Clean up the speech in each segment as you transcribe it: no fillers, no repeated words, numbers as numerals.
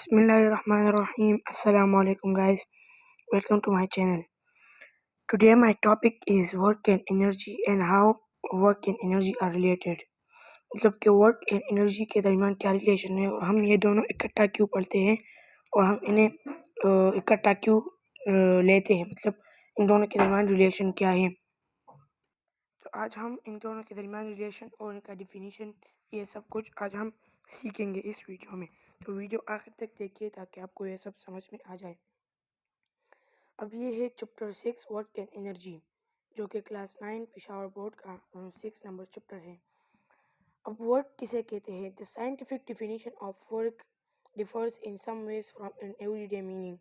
Bismillahirrahmanirrahim. Assalamu alaikum guys. Welcome to my channel. Today my topic is work and energy and how work and energy are related. मतलब कि work and energy के दरमियान क्या relation है और हम ये दोनों इकट्ठा क्यों पढ़ते हैं और हम इन्हें इकट्ठा क्यों लेते हैं, मतलब इन दोनों के दरमियान रिलेशन क्या है। तो आज हम इन दोनों के दरमियान रिलेशन और इनका डिफिनीशन, ये सब कुछ आज हम सीखेंगे इस वीडियो में। तो वीडियो आखिर तक देखिए ताकि आपको ये सब समझ में आ जाए। अब ये है चैप्टर 6 वर्क एंड एनर्जी, जो कि क्लास 9 पेशावर बोर्ड का 6 नंबर चैप्टर है। अब वर्क किसे कहते हैं? The scientific definition of work differs in some ways from an everyday meaning.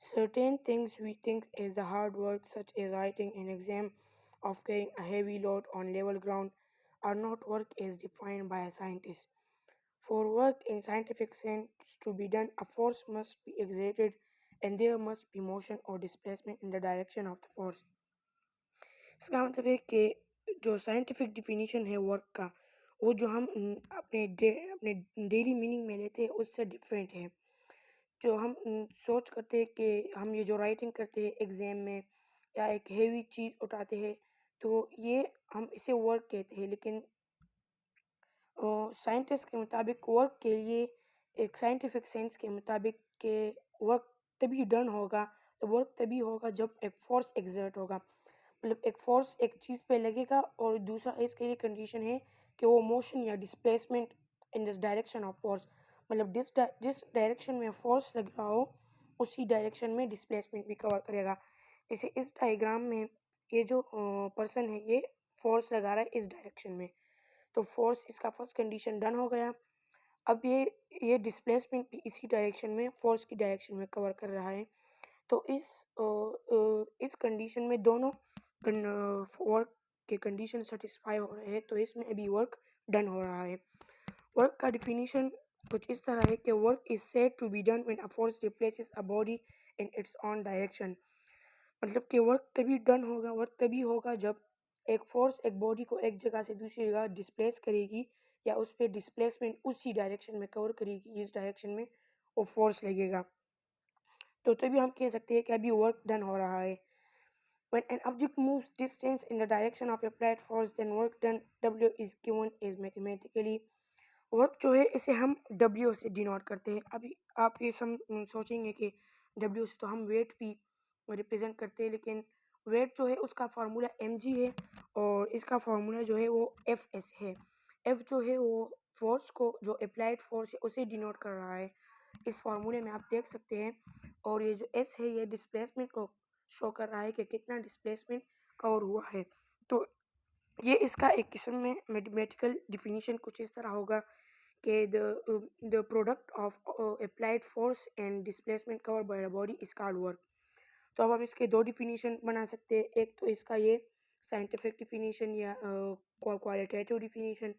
Certain things we think is the hard work, such as writing an exam of carrying a heavy load on level ground, are not work as defined by a scientist. For work in scientific sense to be done, a force must be exerted and there must be motion or displacement in the direction of the force. इसका मतलब है कि जो scientific definition है work का, वो जो हम अपने डेली मीनिंग में लेते हैं उससे डिफरेंट है। जो हम सोच करते हैं कि हम ये जो राइटिंग करते हैं एग्ज़ाम में या एक हेवी चीज़ उठाते हैं, तो ये हम इसे वर्क कहते हैं। लेकिन साइंटिस्ट के मुताबिक वर्क के लिए, एक साइंटिफिक सेंस के मुताबिक, के वर्क तभी डन होगा, तो वर्क तभी होगा जब एक फोर्स एक्सर्ट होगा। मतलब एक फोर्स एक चीज़ पे लगेगा और दूसरा इसके लिए कंडीशन है कि वो मोशन या displacement in this direction of force, मतलब जिस डायरेक्शन में फोर्स लग रहा हो उसी डायरेक्शन में डिस्प्लेसमेंट भी कवर करेगा। जैसे इस डायग्राम में ये जो पर्सन है ये फोर्स लगा रहा है इस डायरेक्शन में, तो फोर्स इसका फर्स्ट कंडीशन डन हो गया। अब ये डिस्प्लेसमेंट भी इसी डायरेक्शन में, फोर्स की डायरेक्शन में कवर कर रहा है। तो इस कंडीशन में दोनों वर्क के कंडीशन सेटिस्फाई हो रहे हैं, तो इसमें अभी वर्क डन हो रहा है। वर्क का डिफिनीशन कुछ इस तरह है कि work is said to be done when a force replaces a body in its on direction. मतलब कि वर्क तभी होगा जब एक फोर्स एक बॉडी को एक जगह से दूसरी जगह डिस्प्लेस करेगी या उस पर डिस्प्लेसमेंट उसी डायरेक्शन में कवर करेगी जिस डायरेक्शन में वो फोर्स लगेगा। तो तभी हम कह सकते हैं कि अभी वर्क डन हो रहा है। When an object moves distance in the direction of applied force, then work done W is given as mathematically. Work जो है इसे हम W से डिनोट करते हैं। अभी आप ये सोचेंगे कि W से तो हम वेट भी रिप्रेजेंट करते हैं, लेकिन वेट जो है उसका फार्मूला mg है और इसका फार्मूला जो है वो Fs है। F जो है वो फोर्स को, जो अप्लाइड फोर्स है उसे डिनोट कर रहा है, इस फार्मूले में आप देख सकते हैं। और ये जो S है ये डिस्प्लेसमेंट को शो कर रहा है कि कितना डिस्प्लेसमेंट कवर हुआ है। तो ये इसका एक किस्म में मैथमेटिकल डिफिनीशन कुछ इस तरह होगा कि the product of applied force and displacement cover by the body is called work. तो अब हम इसके दो डिफिनीशन बना सकते हैं, एक तो इसका ये साइंटिफिक डिफिनीशन या क्वालिटेटिव डिफिनीशन,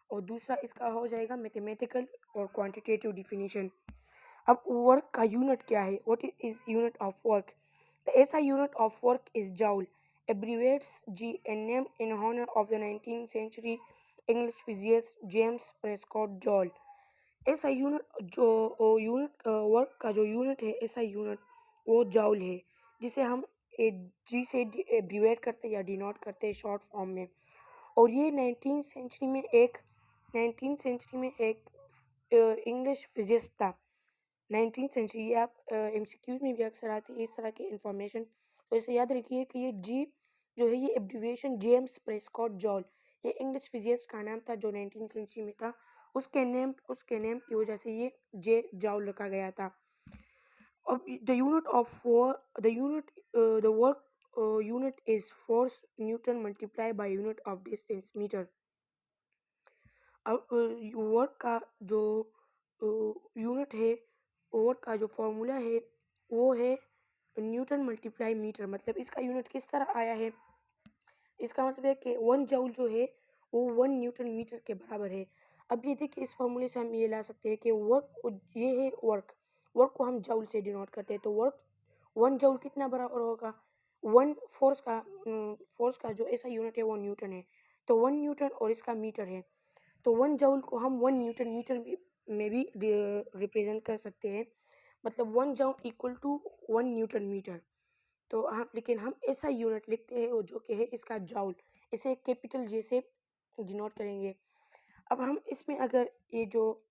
और दूसरा इसका हो जाएगा मैथमेटिकल और क्वांटिटेटिव डिफिनीशन। अब वर्क का यूनिट क्या है? What is unit of work? The SI unit of work is joule, abbreviates G and named in honor of the 19th century English physicist James Prescott Joule. SI unit जो work का जो unit है, SI unit वो जॉल है, जिसे हम G से abbreviate करते या डिनोट करते हैं शॉर्ट फॉर्म में। और ये 19th सेंचुरी में एक इंग्लिश फिजिस्ट था। 19th सेंचुरी, ये आप MCQ में भी अक्सर आती है इस तरह की इंफॉर्मेशन, तो इसे याद रखिए कि ये जी जो है ये एब्रीविएशन जेम्स प्रेस्कॉट जॉल, ये इंग्लिश फिजिस्ट का नाम था जो 19th सेंचुरी में था। उसके नेम की वजह से ये जे जॉल रखा गया था। अब the work unit is force newton multiply by unit of distance metre. अब वर्क का जो यूनिट है, वर्क का जो फॉर्मूला है वो है न्यूटन मल्टीप्लाई मीटर। मतलब इसका यूनिट किस तरह आया है? इसका मतलब है कि 1 जूल जो है वो 1 न्यूटन मीटर के बराबर है। अब ये देखिए इस फॉर्मूले से हम ये ला सकते हैं कि ये है वर्क को हम जूल से डिनोट करते हैं, तो वर्क 1 जूल कितना बराबर होगा? 1 फोर्स का जो ऐसा यूनिट है वो न्यूटन है, तो 1 न्यूटन और इसका मीटर है, तो 1 जूल को हम 1 न्यूटन मीटर में भी रिप्रेजेंट कर सकते हैं, मतलब 1 joule equal to 1 newton metre. तो हम लेकिन हम ऐसा यूनिट लिखते हैं वो जो कि है इसका जॉल, इसे कैपिटल जे से डिनोट करेंगे। अब हम इसमें अगर ये जो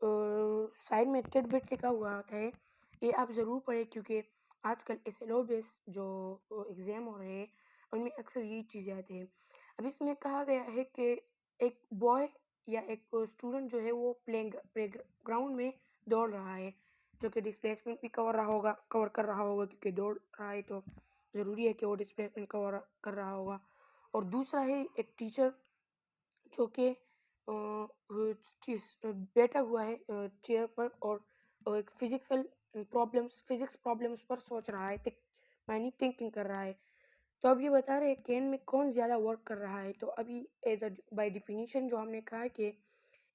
साइड में टिडबिट लिखा हुआ होता है, ये आप ज़रूर पढ़ें, क्योंकि आजकल एसएलओ बेस जो एग्ज़ाम हो रहे हैं उनमें अक्सर यही चीज़ें आती हैं। अब इसमें कहा गया है कि एक बॉय या एक स्टूडेंट जो है वो प्लेग्राउंड में दौड़ रहा है, जो कि डिस्प्लेसमेंट भी कवर कर रहा होगा, क्योंकि दौड़ रहा है तो ज़रूरी है कि वो डिस्प्लेसमेंट कवर कर रहा होगा। और दूसरा है एक टीचर जो कि बैठा हुआ है चेयर पर, और एक फिजिक्स प्रॉब्लम्स पर सोच रहा है, यानी थिंकिंग कर रहा है। तो अब ये बता रहे हैं कि इनमें कौन ज़्यादा वर्क कर रहा है। तो अभी एज अ बाय डिफिनीशन जो हमने कहा कि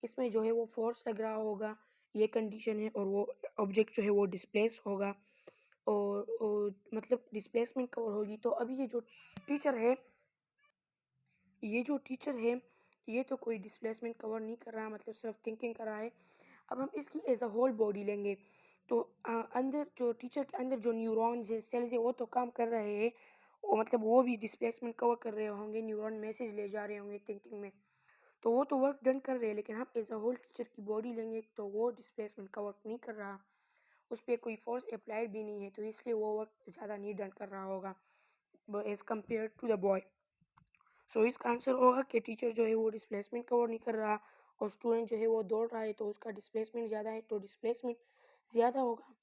इसमें जो है वो फोर्स लग रहा होगा, ये कंडीशन है, और वो ऑब्जेक्ट जो है वो डिस्प्लेस होगा, और मतलब डिस्प्लेसमेंट कवर होगी। तो अभी टीचर है ये जो टीचर है, ये तो कोई डिस्प्लेसमेंट कवर नहीं कर रहा, मतलब सिर्फ थिंकिंग कर रहा है। अब हम इसकी एज अ होल बॉडी लेंगे, तो अंदर जो टीचर के अंदर जो न्यूरॉन्स है, सेल्स है, वो तो काम कर रहे हैं, मतलब वो भी डिस्प्लेसमेंट कवर कर रहे होंगे, न्यूरॉन मैसेज ले जा रहे होंगे थिंकिंग में, तो वो तो वर्क डन कर रहे हैं। लेकिन हम एज अ होल टीचर की बॉडी लेंगे तो वो डिस्प्लेसमेंट कवर नहीं कर रहा, उस पर कोई फोर्स अप्लाइड भी नहीं है, तो इसलिए वो वर्क ज़्यादा नहीं डन कर रहा होगा as compare to the boy. So इसका आंसर होगा कि टीचर जो है वो डिस्प्लेसमेंट कवर नहीं कर रहा, और स्टूडेंट जो है वो दौड़ रहा है, तो उसका डिस्प्लेसमेंट ज़्यादा है, तो डिस्प्लेसमेंट ज़्यादा होगा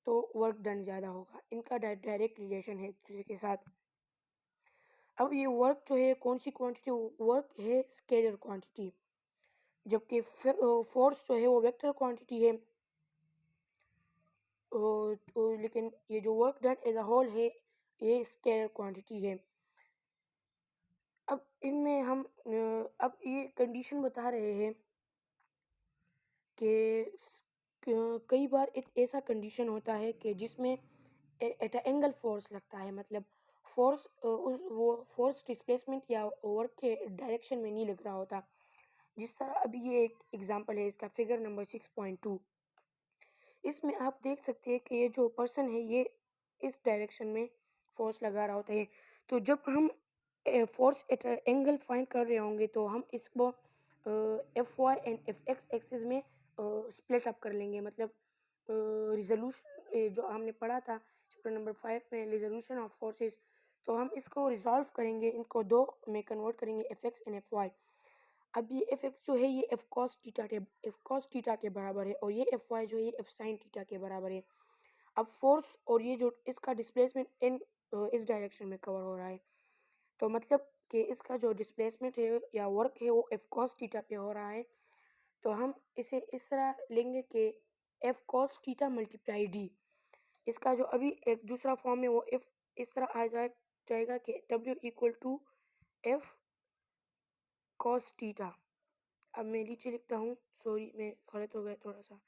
तो वर्क डन ज़्यादा होगा। इनका डायरेक्ट रिलेशन है एक दूसरे के साथ। अब ये वर्क जो है कौन सी क्वांटिटी, वर्क है स्केलर क्वांटिटी, जबकि फोर्स जो है वो वेक्टर क्वांटिटी है। लेकिन ये जो work done as a whole है ये स्केलर क्वांटिटी है। अब इनमें हम अब ये कंडीशन बता रहे हैं कि कई बार एक ऐसा कंडीशन होता है कि जिसमें एट अ एंगल फोर्स लगता है, मतलब फोर्स डिस्प्लेसमेंट या वर्क के डायरेक्शन में नहीं लग रहा होता। जिस तरह अभी ये एक एग्जांपल है इसका, फिगर नंबर 6.2। इसमें आप देख सकते हैं कि ये जो पर्सन है ये इस डायरेक्शन में फोर्स लगा रहा होता है। तो जब हम फोर्स एट एंगल फाइंड कर रहे होंगे तो हम इसको F Y and F X axis में स्प्लिट अप कर लेंगे, मतलब रिजोल्यूशन जो हमने पढ़ा था चैप्टर नंबर 5 में, रिजोल्यूशन ऑफ फोर्सेस, तो हम इसको रिजॉल्व करेंगे, इनको दो में कन्वर्ट करेंगे, F X and F Y. अब ये एफ एक्स जो है ये एफ कॉस थीटा के बराबर है, और ये एफ वाई जो है ये एफ साइन थीटा के बराबर है। अब फोर्स और ये जो इसका डिस्प्लेसमेंट इन इस डायरेक्शन में कवर हो रहा है, तो मतलब कि इसका जो डिस्प्लेसमेंट है या वर्क है वो एफ कॉस थीटा पे हो रहा है। तो हम इसे इस तरह लेंगे कि F cos theta multiply D, इसका जो अभी एक दूसरा फॉर्म है वो एफ इस तरह जाएगा कि W equal to F cos theta. अब मैं नीचे लिखता हूँ, सॉरी मैं गलत हो गया थोड़ा सा,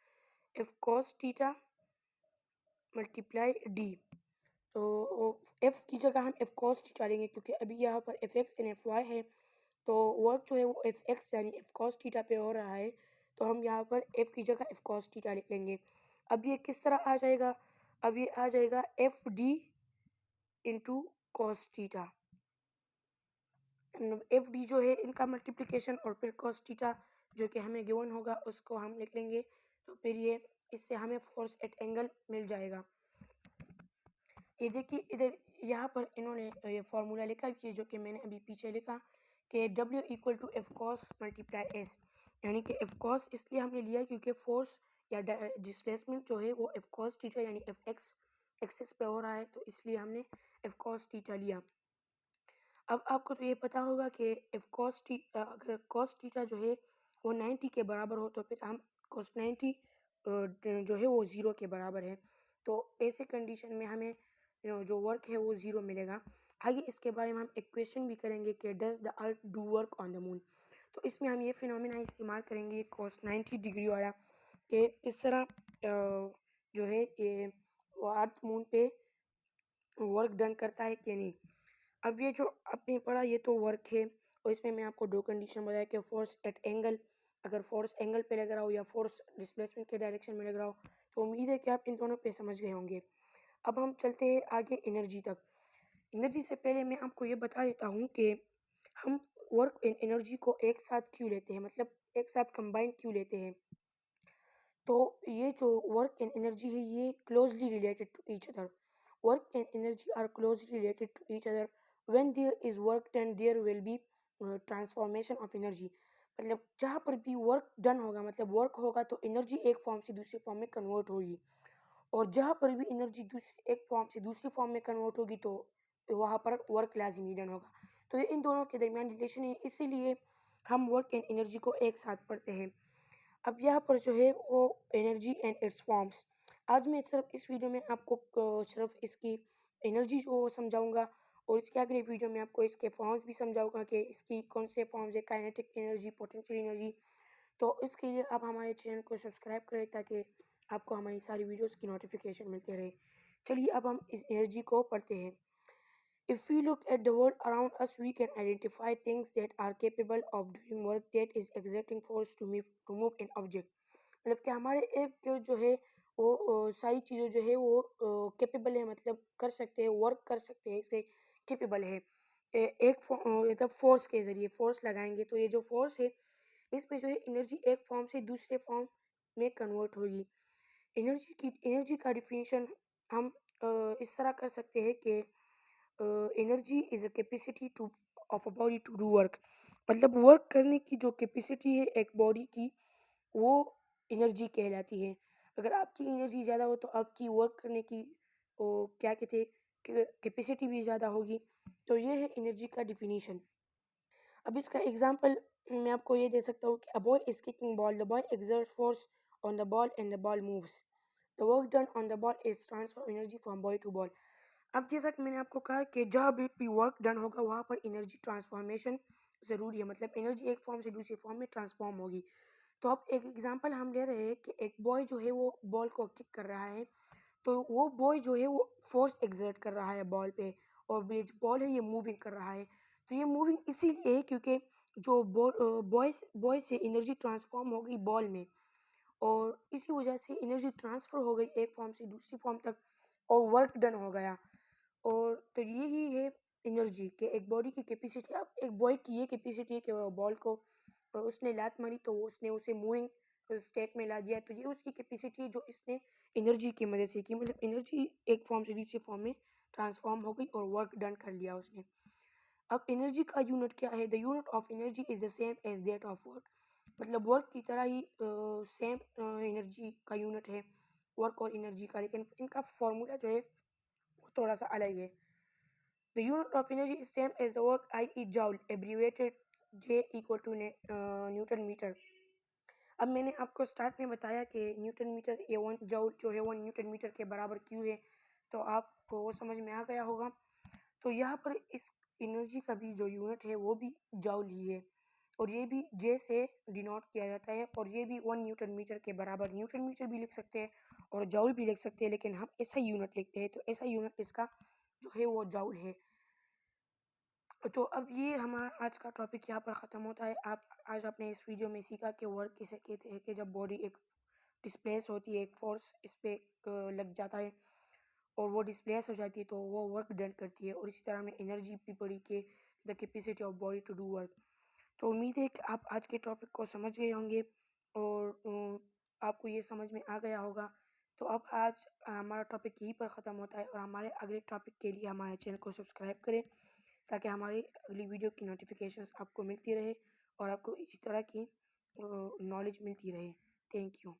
F cos theta multiply D. तो एफ की जगह हम एफ कॉस थीटा लेंगे, क्योंकि अभी यहाँ पर F X and F Y है, तो वर्क जो है वो एफ एक्स यानी एफ कॉस थीटा पे हो रहा है, तो हम यहाँ पर एफ की जगह एफ कॉस थीटा लिख लेंगे। अब ये किस तरह आ जाएगा, अब ये आ जाएगा F D into cos theta. F D जो है इनका मल्टीप्लिकेशन, और फिर कॉस थीटा जो कि हमें गिवन होगा उसको हम लिख लेंगे, तो फिर ये इससे हमें फोर्स एट एंगल मिल जाएगा। ये देखिए इधर यहाँ पर इन्होंने ये फॉर्मूला लिखा है जो कि मैंने अभी पीछे लिखा कि W equal to F cos multiply S, यानी कि एफ कॉस इसलिए हमने लिया क्योंकि फोर्स या डिस्प्लेसमेंट जो है वो एफ कॉस थीटा यानी एफ एक्स एक्सिस पे हो रहा है, तो इसलिए हमने एफ कॉस थीटा लिया। अब आपको तो ये पता होगा कि एफ कॉस टी अगर कॉस थीटा जो है वो 90 के बराबर हो तो फिर हम कॉस 90 जो है वो 0 के बराबर है, तो ऐसे कंडीशन में हमें जो वर्क है वो 0 मिलेगा। आगे इसके बारे में हम एक क्वेश्चन भी करेंगे कि does the earth do work on the moon, तो इसमें हम ये फिनोमिना इस्तेमाल करेंगे कॉस 90 डिग्री वाला, कि किस तरह जो है ये अर्थ मून पे वर्क डन करता है कि नहीं। अब ये जो आपने पढ़ा ये तो वर्क है, और इसमें मैं आपको दो कंडीशन बताया कि फोर्स एट एंगल अगर फोर्स एंगल पे लग रहा हो या फोर्स डिस्प्लेसमेंट के डायरेक्शन में लग रहा हो। तो उम्मीद है कि आप इन दोनों पे समझ गए होंगे। अब हम चलते हैं आगे एनर्जी तक। एनर्जी से पहले मैं आपको ये बता देता हूँ कि हम वर्क एंड एनर्जी को एक साथ क्यों लेते हैं, मतलब एक साथ कंबाइन क्यों लेते हैं। तो ये जो वर्क एंड एनर्जी है ये closely related to each other. Work and energy are closely related to each other. When there is work done there will be transformation of energy. मतलब जहाँ पर भी वर्क डन होगा, मतलब वर्क होगा, तो एनर्जी एक फॉर्म से दूसरी फॉर्म में कन्वर्ट होगी। और जहाँ पर भी एनर्जी दूसरी एक फॉर्म से दूसरी फॉर्म में कन्वर्ट होगी तो वहाँ पर वर्क लाजिमी डन होगा। तो ये इन दोनों के दरमियान रिलेशन है, इसीलिए हम वर्क एंड एनर्जी को एक साथ पढ़ते हैं। अब यहाँ पर जो है वो एनर्जी एंड इट्स फॉर्म्स। आज मैं सिर्फ इस वीडियो में आपको सिर्फ इसकी एनर्जी जो समझाऊंगा, और इसके अगले वीडियो में आपको इसके फॉर्म्स भी समझाऊंगा कि इसकी कौन से फॉर्म्स है, काइनेटिक एनर्जी, पोटेंशियल एनर्जी। तो इसके लिए आप हमारे चैनल को सब्सक्राइब करें ताकि आपको हमारी सारी वीडियोस की नोटिफिकेशन मिलती रहे। चलिए अब हम इस एनर्जी को पढ़ते हैं। If we look at the world around us, we can identify things that are capable of doing work that is exerting force to move an object. मतलब कि हमारे एक गिर्द जो है वो सारी चीज़ें जो है वो कैपेबल है, मतलब कर सकते हैं, वर्क कर सकते हैं, इससे कैपेबल है। एक मतलब फोर्स के ज़रिए फोर्स लगाएंगे तो ये जो फोर्स है इसमें जो है एनर्जी एक फॉर्म से दूसरे फॉर्म में कन्वर्ट होगी। एनर्जी का डिफिनीशन हम इस तरह कर सकते हैं कि energy is a capacity to of a body to do work. मतलब वर्क करने की जो कैपेसिटी है एक बॉडी की, वो एनर्जी कहलाती है। अगर आपकी एनर्जी ज़्यादा हो तो आपकी वर्क करने की क्या कहते हैं कैपेसिटी भी ज़्यादा होगी। तो ये है एनर्जी का डिफिनीशन। अब इसका एग्जांपल मैं आपको ये दे सकता हूँ कि a boy is kicking ball, the boy exert force on the ball and the ball moves. The work done on the ball is transfer energy from boy to ball. अब जैसा कि मैंने आपको कहा कि जहाँ भी वर्क डन होगा वहाँ पर एनर्जी ट्रांसफॉर्मेशन ज़रूरी है, मतलब एनर्जी एक फॉर्म से दूसरी फॉर्म में ट्रांसफॉर्म होगी। तो अब एक एग्जांपल हम ले रहे हैं कि एक बॉय जो है वो बॉल को किक कर रहा है, तो वो बॉय जो है वो फोर्स एक्सर्ट कर रहा है बॉल पे, और ये जो बॉल है ये मूविंग कर रहा है। तो ये मूविंग इसीलिए है क्योंकि जो बॉय से एनर्जी ट्रांसफॉर्म हो गई बॉल में, और इसी वजह से एनर्जी ट्रांसफ़र हो गई एक फॉर्म से दूसरी फॉर्म तक, और वर्क डन हो गया। और तो यही है एनर्जी के एक बॉडी की कैपेसिटी। अब एक बॉय की ये कैपेसिटी है कि वो बॉल को उसने लात मारी तो उसने उसे मूविंग स्टेट में ला दिया, तो ये उसकी कैपेसिटी है जो इसने एनर्जी की मदद से की। मतलब एनर्जी एक फॉर्म से दूसरे फॉर्म में ट्रांसफॉर्म हो गई और वर्क डन कर लिया उसने। अब एनर्जी का यूनिट क्या है? The unit of energy is the same as that of work. मतलब वर्क की तरह ही सेम एनर्जी का यूनिट है वर्क और एनर्जी का, लेकिन इनका फॉर्मूला जो है वो थोड़ा सा अलग है। The unit of energy is same as the work, I E joule, abbreviated J equal to newton metre. अब मैंने आपको स्टार्ट में बताया कि न्यूटन मीटर ये 1 जॉल जो है 1 न्यूटन मीटर के बराबर क्यों है, तो आपको वो समझ में आ गया होगा। तो यहाँ पर इस एनर्जी का भी जो यूनिट है वो भी जॉल ही है, और ये भी जे से डिनोट किया जाता है, और ये भी 1 न्यूटन मीटर के बराबर। न्यूटन मीटर भी लिख सकते हैं और जॉल भी लिख सकते हैं, लेकिन हम ऐसा यूनिट लिखते हैं, तो ऐसा यूनिट इसका जो है वो जॉल है। तो अब ये हमारा आज का टॉपिक यहाँ पर ख़त्म होता है। आज आपने इस वीडियो में सीखा कि वर्क किसे कहते हैं, कि जब बॉडी एक डिस्प्लेस होती है, एक फोर्स इस पे लग जाता है और वो डिस्प्लेस हो जाती है तो वो वर्क डन करती है। और इसी तरह हमने एनर्जी भी पढ़ी कि the capacity of body to do work. तो उम्मीद है कि आप आज के टॉपिक को समझ गए होंगे और आपको ये समझ में आ गया होगा। तो अब आज हमारा टॉपिक यहीं पर ख़त्म होता है, और हमारे अगले टॉपिक के लिए हमारे चैनल को सब्सक्राइब करें ताकि हमारी अगली वीडियो की नोटिफिकेशंस आपको मिलती रहे और आपको इसी तरह की नॉलेज मिलती रहे। Thank you.